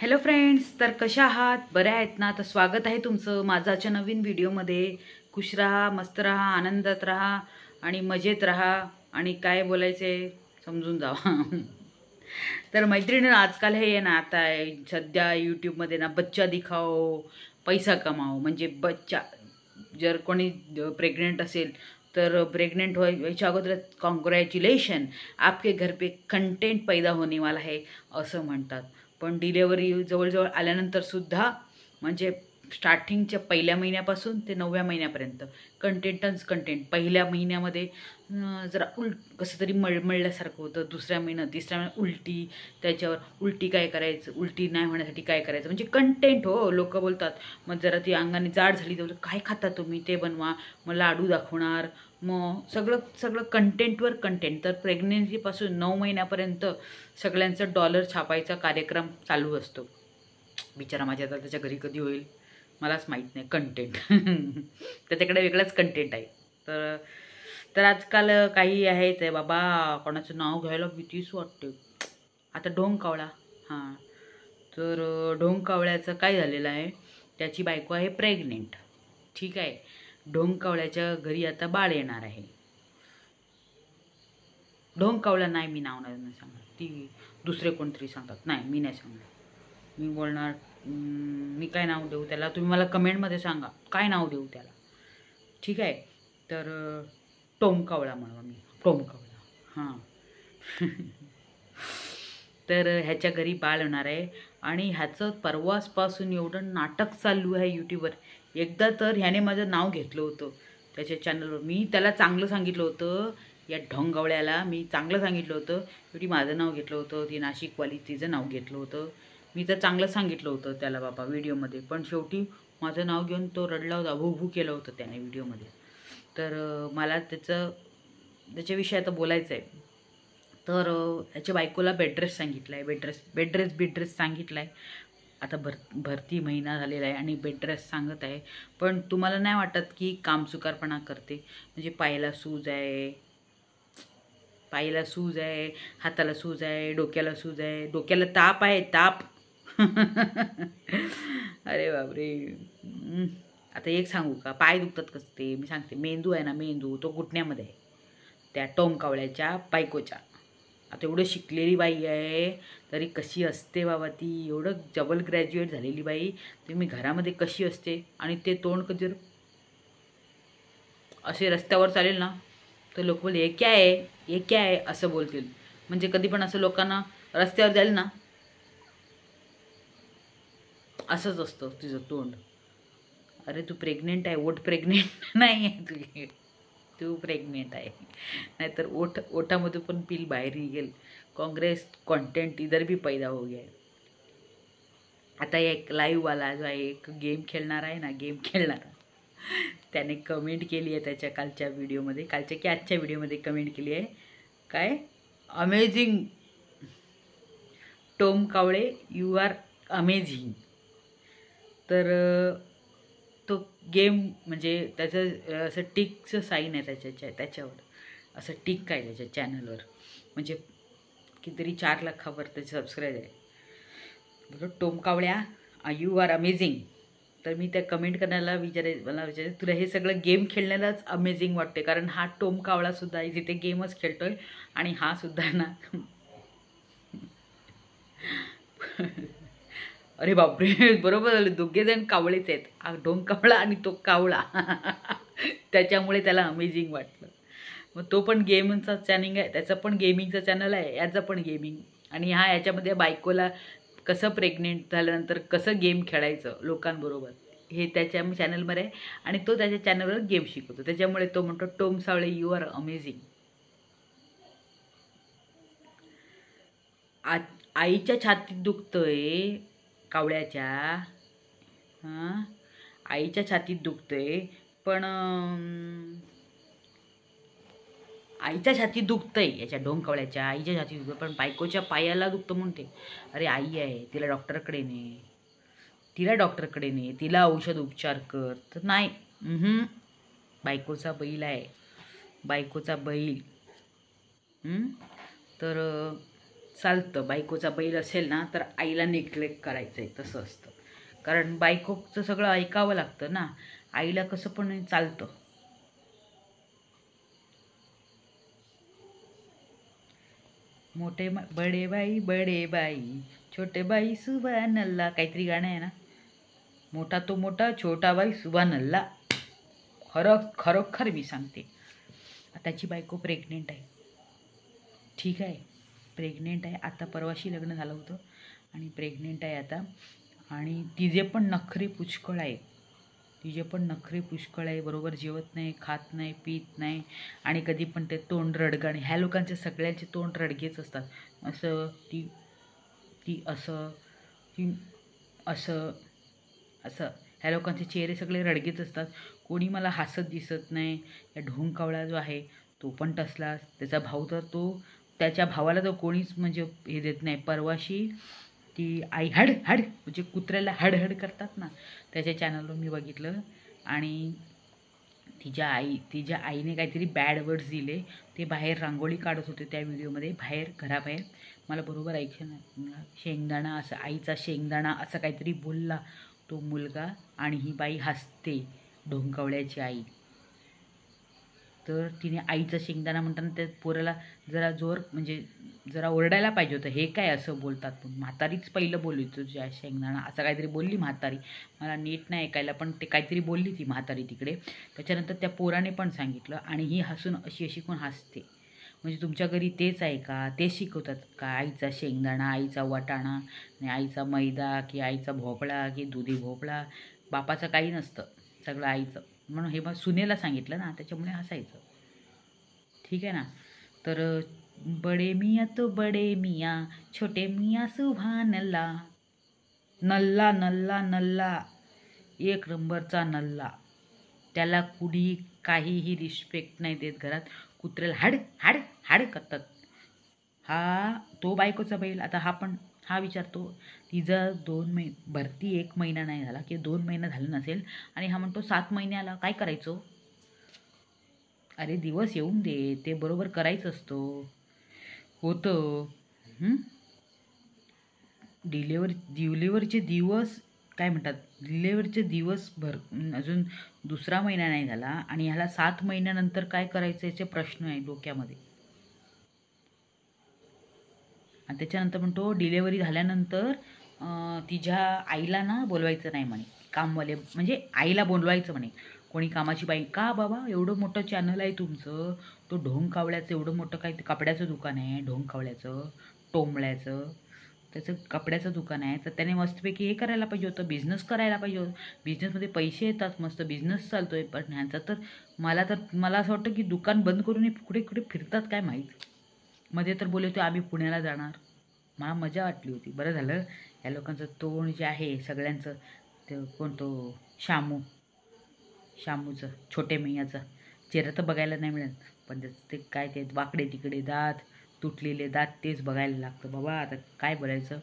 Hello friends, तर कशा आहात? बऱ्या आहेत ना? तर स्वागत आहे तुमचं माझ्याच्या नवीन व्हिडिओमध्ये. खुश राहा, मस्त राहा, आनंदात राहा आणि मजेत राहा आणि काय बोलायचे समजून जावा. तर मैत्रिणींनो, आजकाल हे आहे ना, आता सध्या यूट्यूबमध्ये ना बच्चा दिखाओ पैसा कमाओ, म्हणजे बच्चा जर कोणी प्रेग्नेंट असेल तर प्रेग्नेंट व्हायच्या अगोदर कॉन्ग्रॅच्युलेशन, आपके घर पे कंटेंट पैदा होने वाला है असं म्हणतात. पण डिलेवरी जवळजवळ आल्यानंतरसुद्धा म्हणजे स्टार्टिंगच्या पहिल्या महिन्यापासून ते 9व्या महिन्यापर्यंत कंटेंटच कंटेंट. पहिल्या महिन्यामध्ये जरा कसं तरी मळमळल्यासारखं होतं. दुसऱ्या महिन्यात तिसऱ्या महिन्यात उलटी, त्याच्यावर उलटी काय करायचं, उलटी नाही होण्यासाठी काय करायचं, म्हणजे कंटेंट हो. लोक बोलतात मग जरा ती अंगाने जाड झाली तर काय खाता तुम्ही, ते बनवा, मग लाडू दाखवणार, मग सगळं सगळं कंटेंटवर कंटेंट. तर प्रेग्नेन्सीपासून 9 महिन्यापर्यंत सगळ्यांचं डॉलर छापायचा कार्यक्रम चालू असतो. बिचारा माझ्या आता त्याच्या घरी कधी होईल मलाच माहीत नाही. कंटेंट त्याच्याकडे वेगळाच कंटेंट आहे. तर तर आजकाल काही आहेच आहे बाबा, कोणाचं नाव घ्यायला भीतीच वाटते. आता ढोंग कावळा, हां, तर ढोंग कावळ्याचं काय झालेलं आहे, त्याची बायको आहे प्रेग्नेंट, ठीक आहे. ढोंग कावळ्याच्या घरी आता बाळ येणार आहे. ढोंग कावळा नाही, मी नाव नाही सांगणार, ती दुसरे कोणतरी सांगतात, नाही मी नाही सांगणार. मी बोलणार मी काय नाव देऊ त्याला, तुम्ही मला कमेंटमध्ये सांगा काय नाव देऊ त्याला, ठीक आहे. तर टोमकावळा म्हणा, मी टोमकावळा, हां. तर ह्याच्या घरी बाळ होणार आहे आणि ह्याचं परवासपासून एवढं नाटक चालू आहे यूट्यूबवर. एकदा तर ह्याने माझं नाव घेतलं होतं त्याच्या चॅनलवर. मी त्याला चांगलं सांगितलं होतं, या ढोंगावळ्याला मी चांगलं सांगितलं होतं. शेवटी माझं नाव घेतलं होतं, ती नाशिकवाली तिचं नाव घेतलं होतं. मी तर चांगलं सांगितलं होतं त्याला बाबा व्हिडिओमध्ये, पण शेवटी माझं नाव घेऊन तो रडला होता, भू केलं होतं त्याने व्हिडिओमध्ये. तर मला त्याच्याविषयी आता बोलायचं आहे. तर याच्या बायकोला बेडरेस्ट सांगितलं आहे, बेडरेस्ट सांगितलं आहे. आता भरती महिना झालेला आहे आणि बेडरेस्ट सांगत आहे. पण तुम्हाला नाही वाटत की कामचुकारपणा करते, म्हणजे पायाला सूज आहे, हाताला सूज आहे, डोक्याला सूज आहे, डोक्याला ताप आहे, ताप. अरे बापरे. आता एक सांगू का, पाय दुखतात कसं ते मी सांगते. मेंदू आहे ना, मेंदू तो घुटण्यामध्ये आहे त्या टोमकावळ्याच्या बायकोच्या. आता एवढं शिकलेली बाई आहे तरी कशी असते बाबा ती, एवढं डबल ग्रॅज्युएट झालेली बाई तुम्ही घरामध्ये कशी असते. आणि ते तोंड कधी असे रस्त्यावर चालेल ना तर लोक बोलले हे क्या आहे असं बोलतील. म्हणजे कधी पण असं लोकांना रस्त्यावर जाईल ना असंच असतं तुझं तोंड. अरे तू प्रेग्नेंट आहे, ओठ प्रेग्नेंट नाही आहे तुझी, तू प्रेग्नेंट आहे, नाहीतर ओठामधून पण पील बाहेर निघेल. काँग्रेस कंटेंट इधर भी पैदा हो गया है. आता एक लाईव्हवाला जो आहे, एक गेम खेळणार आहे ना, गेम खेळणारा, त्याने कमेंट केली आहे त्याच्या कालच्या व्हिडिओमध्ये, कालच्या की आजच्या व्हिडिओमध्ये कमेंट केली आहे काय, amazing Tom Kawale, you are amazing. तर तो गेम म्हणजे त्याचं असं टिकचं साईन आहे त्याच्यावर, असं टिक आहे त्याच्या चॅनलवर, म्हणजे कितीतरी 4 लाखावर त्याचे सबस्क्राईब आहे. बघा टोमकावळ्या, यू आर अमेझिंग. तर मी त्या कमेंट करण्याला मला विचारायचं तुला हे सगळं गेम खेळण्यालाच अमेझिंग वाटते, कारण हा टोमकावळासुद्धा आहे जिथे गेमच खेळतो आहे आणि हा सुद्धा ना. अरे बापरे, बरोबर झालं, दोघेजण कावळेच आहेत, हा ढोंग कावळा आणि तो कावळा. त्याच्यामुळे त्याला अमेझिंग वाटलं. मग तो पण गेमचा चॅनल आहे, त्याचं पण गेमिंगचं चॅनल आहे, याचं पण गेमिंग. आणि याच्यामध्ये बायकोला कसं प्रेग्नेंट झाल्यानंतर कसं गेम खेळायचं लोकांबरोबर हे त्याच्या चॅनलमध्ये आहे. आणि तो त्याच्या चॅनलवर गेम शिकवतो, त्याच्यामुळे तो म्हणतो Tom Sawale you are amazing. आईच्या छातीत दुखतंय कावळ्याच्या, हां, आईच्या छातीत दुखतंय, पण आईच्या छातीत दुखतंय, याच्या ढोंगकावळ्याच्या आईच्या छातीत दुखतं, पण बायकोच्या पायाला दुखतं म्हणते. अरे आई आहे, तिला डॉक्टरकडे ने, तिला औषध उपचार कर. तर नाही, बायकोचा बैल आहे, बायकोचा बैल. तर चालतं. बायकोचा बैल असेल ना तर आईला निग्लेक्ट करायचं आहे, तसं असतं. कारण बायकोचं सगळं ऐकावं लागतं ना, आईला कसं पण चालतं. बडे बाई छोटे बाई सुबह नल्ला, काहीतरी गाणं आहे ना. मोठा तो मोठा छोटा बाई सुबह नल्ला. खरोखर मी सांगते, त्याची बायको प्रेग्नेंट आहे. ठीक आहे, प्रेग्नेंट आहे आता. परवाशी लग्न झालं होतं आणि प्रेग्नेंट आहे आता. आणि तिचे पण नखरे पुष्कळ आहे. बरोबर जेवत नाही, खात नाही, पीत नाही. आणि कधी पण ते तोंड रडगाणे. ह्या लोकांचे सगळ्यांचे तोंड रडगेच असतात. असं ती असं, ती असं असं. ह्या लोकांचे चेहरे सगळे रडगेच असतात. कोणी मला हसत दिसत नाही. या ढोंग कावळा जो आहे तो पण तसला. त्याचा भाऊ तर त्याच्या भावाला तर कोणीच म्हणजे हे देत नाही. परवाशी ती आई हड म्हणजे कुत्र्याला हड करतात ना, त्याच्या चॅनलवर मी बघितलं. आणि तिच्या आईने काहीतरी बॅड वर्ड्स दिले. ते बाहेर रांगोळी काढत होते त्या व्हिडिओमध्ये, घराबाहेर. मला बरोबर शेंगदाणा असं, आईचा शेंगदाणा असं काहीतरी बोलला तो मुलगा. आणि ही बाई हसते, ढोंकावळ्याची आई. तर तिने आईचा शेंगदाणा म्हणताना त्या पोराला जरा म्हणजे जरा ओरडायला पाहिजे होतं. हे काय असं बोलतात, पण म्हातारीच पहिलं बोलली तुझ्या शेंगदाणा असं काहीतरी बोलली म्हातारी. मला नीट नाही ऐकायला, पण ते काहीतरी बोलली ती म्हातारी तिकडे. त्याच्यानंतर त्या पोराने पण सांगितलं. आणि ही हसून अशी कोण हसते. म्हणजे तुमच्या घरी तेच आहे का? ते शिकवतात का? आईचा शेंगदाणा, आईचा वाटाणा आणि आईचा मैदा, की आईचा भोपळा, की दुधी भोपळा. बापाचं काही नसतं, सगळं आईचं. म्हणून हे मग सुनेला सांगितलं ना, त्याच्यामुळे हसायचं. ठीक आहे ना. तर बडे मियाँ तो बडे मियाँ, छोटे मियाँ सुभान अल्लाह. नल्ला नल्ला नल्ला, एक नंबरचा नल्ला. त्याला कुणी काहीही रिस्पेक्ट नाही देत घरात. कुत्र्याला हाड करतात. तो बायकोचा बैल. आता हा विचारतो, तिचा भरती 1 महिना नाही झाला की 2 महिना झालं नसेल, आणि हा म्हणतो 7 महिन्याला काय करायचं. अरे दिवस येऊन दे, ते बरोबर करायचं होतं. डिलेवरीचे दिवस काय म्हणतात, डिलेवरीचे दिवस अजून 2रा महिना नाही झाला आणि ह्याला 7 महिन्यानंतर काय करायचं याचे प्रश्न आहे डोक्यामध्ये. आणि त्याच्यानंतर म्हणतो डिलेवरी झाल्यानंतर तिच्या आईला ना बोलवायचं नाही म्हणे. कामवाले म्हणजे आईला बोलवायचं म्हणे. कोणी कामाची बाई. का बाबा, एवढं मोठं चॅनल आहे तुमचं, तो ढोंग कावळ्याचं एवढं मोठं काय कपड्याचं दुकान आहे, ढोंग कावळ्याचं, टोंबळ्याचं. त्याचं कपड्याचं दुकान आहे, तर त्याने मस्तपैकी हे करायला पाहिजे होतं, बिझनेस करायला पाहिजे होतं. बिझनेसमध्ये पैसे येतात, मस्त बिझनेस चालतो आहे. पण ह्यांचा तर मला असं वाटतं की दुकान बंद करून कुठे फिरतात काय माहीत. मध्ये तर बोलले होते आम्ही पुण्याला जाणार. मला मजा वाटली होती. बरं झालं. या लोकांचं तोंड जे आहे सगळ्यांचं, ते कोणतो शामूचं, छोटे मियाचं चेहरा तर बघायला नाही मिळत. पण ते काय ते वाकडे तिकडे दात, तुटलेले दात, तेच बघायला लागतं. बाबा आता काय बोलायचं.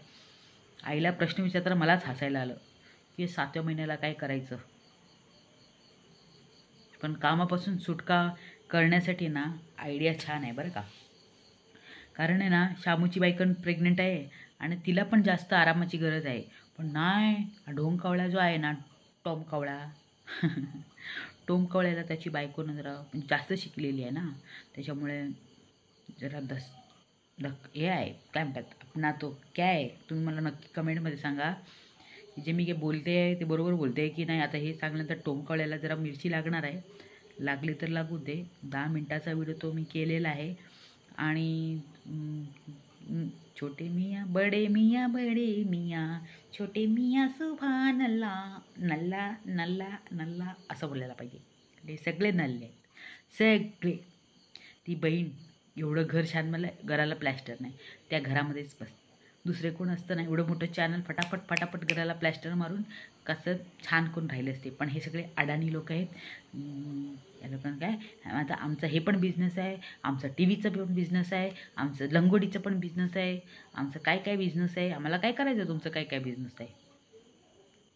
आईला प्रश्न विचारताना मलाच हसायला आलं की 7व्या महिन्याला काय करायचं. पण कामापासून सुटका करण्यासाठी ना आयडिया छान आहे बरं का. कारण आहे ना, शामूची बायकन प्रेग्नेंट आहे आणि तिला पण जास्त आरामाची गरज आहे. पण नाही, ढोंग कावळा जो आहे ना, टॉम कावळा टोम कावळ्याला त्याची बायकोनं जरा जास्त शिकलेली आहे ना, त्याच्यामुळे जरा हे आहे, काय म्हणतात आपणा तो काय आहे. तुम्ही मला नक्की कमेंटमध्ये सांगा की जे मी काय बोलते आहे ते बरोबर बोलते आहे की नाही. आता हे सांगल्यानंतर टोम कावळ्याला जरा मिरची लागणार आहे. लागली तर लागू दे. 10 मिनटाचा व्हिडिओ तो मी केलेला आहे. आणि छोटे मियाँ बडे मियाँ, छोटे मियाँ सुभान अल्लाह, नल्ला नल्ला नल्ला असं बोलायला पाहिजे. ते सगळे नल्ले आहेत, सगळे. ती बहीण एवढं घर छान, मला घराला प्लॅस्टर नाही, त्या घरामध्येच बस, दुसरे कोण असतं नाही. एवढं मोठं चॅनल फटाफट घराला प्लॅस्टर मारून कसं छान कोण राहिले असते. पण हे सगळे अडाणी लोक आहेत. या लोकांना काय, आता आमचा हे पण बिझनेस आहे, आमचा टीव्हीचा पण बिझनेस आहे, आमचं लंगोटीचं पण बिझनेस आहे, आमचं काय बिझनेस आहे. आम्हाला काय करायचं तुमचं काय बिझनेस आहे.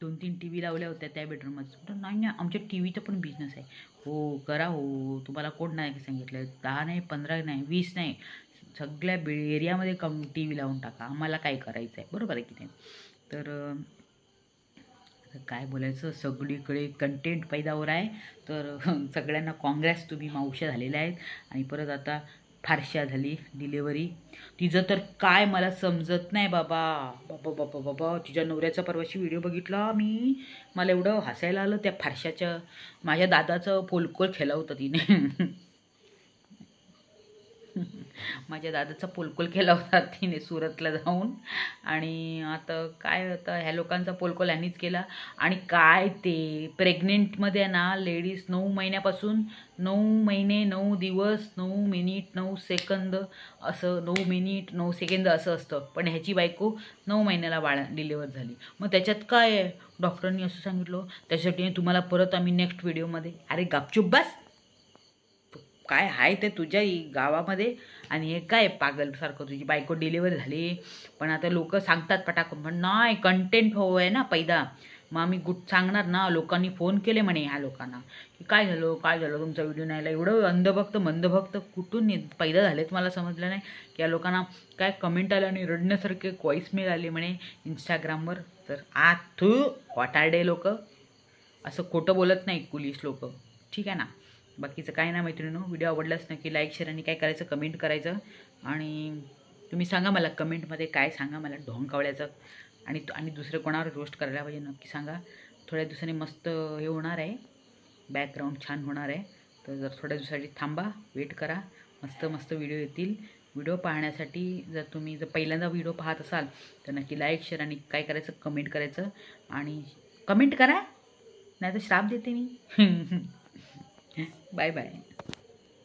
2-3 टी व्ही लावल्या होत्या त्या बेडरूममध्ये. नाही आमच्या टी व्हीचा पण बिझनेस आहे. हो करा हो, तुम्हाला कोण नाही सांगितलं. 10 नाही, 15 नाही, 20 नाही, सगळ्या एरियामध्ये टी व्ही लावून टाका, आम्हाला काय करायचं आहे, बरोबर आहे की नाही. तर काय बोलायचं, सगळीकडे कंटेंट पैदा होत आहे. तर सगळ्यांना काँग्रेस, तुम्ही मावश्या झालेल्या आहेत. आणि परत आता फारशा झाली डिलेवरी तिचं, तर काय मला समजत नाही बाबा बाबा बाबा बाबा. तिच्या नवऱ्याचा परवाशी व्हिडिओ बघितला मी, मला एवढं हसायला आलं त्या फारशाच्या. माझ्या दादाचं पोलकोल केलं होतं तिने. माझ्या दादाचा पोलकोल केला होता तिने सुरतला जाऊन. आणि आता काय होतं, ह्या लोकांचा पोलकोल ह्यांनीच केला. आणि काय ते प्रेग्नेंटमध्ये ना लेडीज 9 महिन्यापासून 9 महिने 9 दिवस 9 मिनिट 9 सेकंद असं 9 मिनिट 9 सेकंद असं असतं. पण ह्याची बायको 9 महिन्याला डिलिव्हर झाली. मग त्याच्यात काय आहे, डॉक्टरांनी असं सांगितलं. त्यासाठी तुम्हाला परत आम्ही नेक्स्ट व्हिडिओमध्ये. अरे गपचूप बस, काय आहे ते तुझ्या गावामध्ये. आणि हे काय पागलसारखं, तुझी बायको डिलिव्हर झाली पण आता लोक सांगतात पटाक, पण नाही कंटेंट हो आहे ना पैदा. मग आम्ही सांगणार ना. लोकांनी फोन केले म्हणे ह्या लोकांना की काय झालं तुमचा व्हिडिओ नाही आला. एवढं अंधभक्त मंदभक्त कुठून पैदा झालेत मला समजलं नाही. की या लोकांना काय कमेंट आलं आणि रडण्यासारखे व्हॉईसमेल आले म्हणे इंस्टाग्रामवर. तर तू वाटारडे लोक, असं खोटं बोलत नाही पोलीस लोक, ठीक आहे ना. बाकीचं काय ना मैत्रिणींनो, व्हिडिओ आवडलाच नक्की लाईक शेअर आणि काय करायचं कमेंट करायचं. आणि तुम्ही सांगा मला कमेंटमध्ये, काय सांगा मला ढोंग कावळ्याचं. आणि दुसरं कोणावर रोस्ट करायला पाहिजे नक्की सांगा. थोड्या दिवसांनी मस्त हे होणार आहे, बॅकग्राऊंड छान होणार आहे. तर जर थोड्या दिवसासाठी थांबा, वेट करा, मस्त मस्त व्हिडिओ येतील. व्हिडिओ पाहण्यासाठी जर पहिल्यांदा व्हिडिओ पाहत असाल तर नक्की लाईक शेअर आणि काय करायचं कमेंट करायचं. आणि कमेंट करा, नाही तर श्राप देते मी. Bye bye.